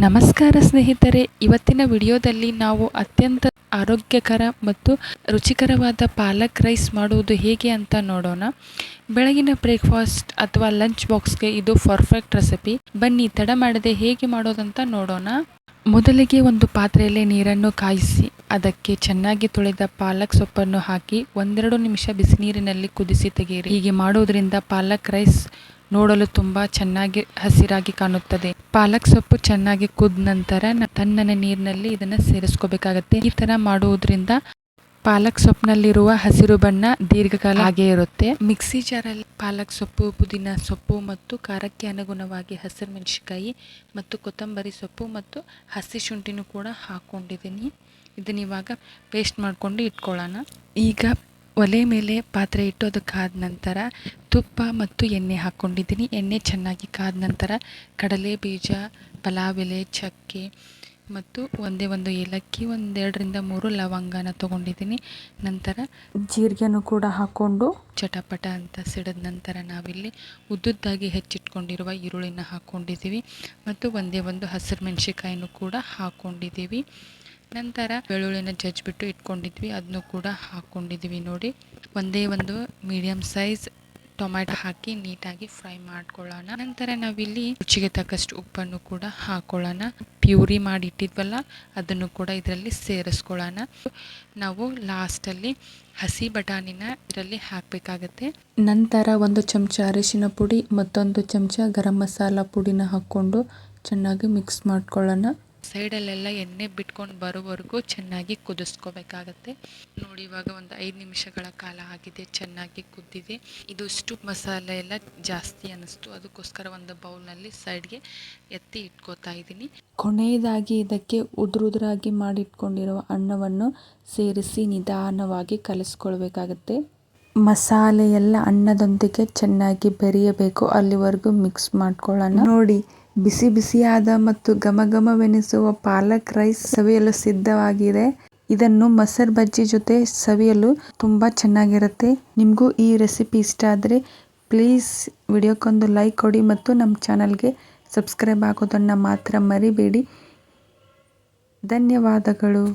ನಮಸ್ಕಾರ ಸ್ನೇಹಿತರೆ, ಇವತ್ತಿನ ವಿಡಿಯೋದಲ್ಲಿ ನಾವು ಅತ್ಯಂತ ಆರೋಗ್ಯಕರ ಮತ್ತು ರುಚಿಕರವಾದ ಪಾಲಕ್ ರೈಸ್ ಮಾಡುವುದು ಹೇಗೆ ಅಂತ ನೋಡೋಣ. ಬೆಳಗಿನ ಬ್ರೇಕ್ಫಾಸ್ಟ್ ಅಥವಾ ಲಂಚ್ ಬಾಕ್ಸ್ಗೆ ಇದು ಪರ್ಫೆಕ್ಟ್ ರೆಸಿಪಿ. ಬನ್ನಿ ತಡ ಮಾಡದೆ ಹೇಗೆ ಮಾಡೋದಂತ ನೋಡೋಣ. ಮೊದಲಿಗೆ ಒಂದು ಪಾತ್ರೆಯಲ್ಲಿ ನೀರನ್ನು ಕಾಯಿಸಿ ಅದಕ್ಕೆ ಚೆನ್ನಾಗಿ ತೊಳೆದ ಪಾಲಕ್ ಸೊಪ್ಪನ್ನು ಹಾಕಿ 1-2 ನಿಮಿಷ ಬಿಸಿ ನೀರಿನಲ್ಲಿ ಕುದಿಸಿ ತೆಗೆಯಿರಿ. ಹೀಗೆ ಮಾಡುವುದರಿಂದ ಪಾಲಕ್ ರೈಸ್ ನೋಡಲು ತುಂಬಾ ಚೆನ್ನಾಗಿ ಹಸಿರಾಗಿ ಕಾಣುತ್ತದೆ. ಪಾಲಕ್ ಸೊಪ್ಪು ಚೆನ್ನಾಗಿ ಕುದ್ದ ನಂತರ ತಣ್ಣನೆ ನೀರಿನಲ್ಲಿ ಇದನ್ನು ಸೇರಿಸ್ಕೋಬೇಕಾಗತ್ತೆ. ಈ ತರ ಮಾಡುವುದರಿಂದ ಪಾಲಕ್ ಸೊಪ್ಪಿನಲ್ಲಿರುವ ಹಸಿರು ಬಣ್ಣ ದೀರ್ಘಕಾಲ ಹಾಗೆ ಇರುತ್ತೆ. ಮಿಕ್ಸಿ ಜಾರಲ್ಲಿ ಪಾಲಕ್ ಸೊಪ್ಪು, ಪುದೀನ ಸೊಪ್ಪು ಮತ್ತು ಖಾರಕ್ಕೆ ಅನುಗುಣವಾಗಿ ಹಸಿರು ಮೆಣಸಿನಕಾಯಿ ಮತ್ತು ಕೊತ್ತಂಬರಿ ಸೊಪ್ಪು ಮತ್ತು ಹಸಿ ಶುಂಠಿನೂ ಕೂಡ ಹಾಕೊಂಡಿದ್ದೀನಿ. ಇದನ್ನ ಇವಾಗ ಪೇಸ್ಟ್ ಮಾಡ್ಕೊಂಡು ಇಟ್ಕೊಳ್ಳೋಣ. ಈಗ ಒಲೆ ಮೇಲೆ ಪಾತ್ರೆ ಇಟ್ಟು ಅದು ಕಾದ ನಂತರ ತುಪ್ಪ ಮತ್ತು ಎಣ್ಣೆ ಹಾಕ್ಕೊಂಡಿದ್ದೀನಿ. ಎಣ್ಣೆ ಚೆನ್ನಾಗಿ ಕಾದ ನಂತರ ಕಡಲೆ ಬೀಜ, ಪಲಾವ್ ಎಲೆ, ಚಕ್ಕೆ ಮತ್ತು ಒಂದು ಏಲಕ್ಕಿ, 2-3 ಲವಂಗನ ತೊಗೊಂಡಿದ್ದೀನಿ. ನಂತರ ಜೀರಿಗೆನೂ ಕೂಡ ಹಾಕ್ಕೊಂಡು ಚಟಪಟ ಅಂತ ಸಿಡಿದ ನಂತರ ನಾವಿಲ್ಲಿ ಉದ್ದುದ್ದಾಗಿ ಹೆಚ್ಚಿಟ್ಕೊಂಡಿರುವ ಈರುಳ್ಳಿನ ಹಾಕ್ಕೊಂಡಿದ್ದೀವಿ ಮತ್ತು ಒಂದು ಹಸಿರು ಮೆಣಸಿನಕಾಯಿನೂ ಕೂಡ ಹಾಕ್ಕೊಂಡಿದ್ದೀವಿ. ನಂತರ ಬೆಳ್ಳುಳ್ಳಿನ ಜಜ್ಜಿಬಿಟ್ಟು ಇಟ್ಕೊಂಡಿದ್ವಿ, ಅದನ್ನು ಕೂಡ ಹಾಕ್ಕೊಂಡಿದ್ದೀವಿ. ನೋಡಿ, ಒಂದು ಮೀಡಿಯಂ ಸೈಜ್ ಟೊಮ್ಯಾಟೊ ಹಾಕಿ ನೀಟಾಗಿ ಫ್ರೈ ಮಾಡ್ಕೊಳ್ಳೋಣ. ನಂತರ ನಾವಿಲ್ಲಿ ರುಚಿಗೆ ತಕ್ಕಷ್ಟು ಉಪ್ಪನ್ನು ಕೂಡ ಹಾಕೊಳ್ಳೋಣ. ಪ್ಯೂರಿ ಮಾಡಿ ಇಟ್ಟಿದ್ವಲ್ಲ ಅದನ್ನು ಕೂಡ ಇದರಲ್ಲಿ ಸೇರಿಸ್ಕೊಳ್ಳೋಣ. ನಾವು ಲಾಸ್ಟಲ್ಲಿ ಹಸಿ ಬಟಾಣಿನ ಇದರಲ್ಲಿ ಹಾಕಬೇಕಾಗತ್ತೆ. ನಂತರ 1 ಚಮಚ ಅರಿಶಿನ ಪುಡಿ, ಮತ್ತೊಂದು ಚಮಚ ಗರಂ ಮಸಾಲ ಪುಡಿನ ಹಾಕ್ಕೊಂಡು ಚೆನ್ನಾಗಿ ಮಿಕ್ಸ್ ಮಾಡ್ಕೊಳ್ಳೋಣ. ಸೈಡಲ್ಲೆಲ್ಲ ಎಣ್ಣೆ ಬಿಟ್ಕೊಂಡು ಬರೋವರೆಗೂ ಚೆನ್ನಾಗಿ ಕುದಿಸ್ಕೋಬೇಕಾಗತ್ತೆ. ನೋಡಿ, ಇವಾಗ 5 ನಿಮಿಷಗಳ ಕಾಲ ಆಗಿದೆ, ಚೆನ್ನಾಗಿ ಕುದ್ದಿದೆ. ಇಷ್ಟು ಮಸಾಲೆ ಎಲ್ಲ ಜಾಸ್ತಿ ಅನ್ನಿಸ್ತು, ಅದಕ್ಕೋಸ್ಕರ ಒಂದು ಬೌಲ್ನಲ್ಲಿ ಸೈಡ್ಗೆ ಎತ್ತಿ ಇಟ್ಕೋತಾ ಇದ್ದೀನಿ. ಕೊನೆಯದಾಗಿ ಇದಕ್ಕೆ ಉದುರಾಗಿ ಮಾಡಿಟ್ಕೊಂಡಿರುವ ಅನ್ನವನ್ನು ಸೇರಿಸಿ ನಿಧಾನವಾಗಿ ಕಲಿಸ್ಕೊಳ್ಬೇಕಾಗತ್ತೆ. ಮಸಾಲೆ ಎಲ್ಲ ಅನ್ನದೊಂದಿಗೆ ಚೆನ್ನಾಗಿ ಬೆರೆಯಬೇಕು, ಅಲ್ಲಿವರೆಗೂ ಮಿಕ್ಸ್ ಮಾಡ್ಕೊಳ್ಳೋಣ. ನೋಡಿ, ಬಿಸಿ ಬಿಸಿಯಾದ ಮತ್ತು ಘಮಘಮವೆನಿಸುವ ಪಾಲಕ್ ರೈಸ್ ಸವಿಯಲು ಸಿದ್ಧವಾಗಿದೆ. ಇದನ್ನು ಮೊಸರು ಬಜ್ಜಿ ಜೊತೆ ಸವಿಯಲು ತುಂಬ ಚೆನ್ನಾಗಿರುತ್ತೆ. ನಿಮಗೂ ಈ ರೆಸಿಪಿ ಇಷ್ಟ ಆದರೆ ಪ್ಲೀಸ್ ವಿಡಿಯೋಕ್ಕೊಂದು ಲೈಕ್ ಕೊಡಿ ಮತ್ತು ನಮ್ಮ ಚಾನಲ್ಗೆ ಸಬ್ಸ್ಕ್ರೈಬ್ ಆಗೋದನ್ನು ಮಾತ್ರ ಮರಿಬೇಡಿ. ಧನ್ಯವಾದಗಳು.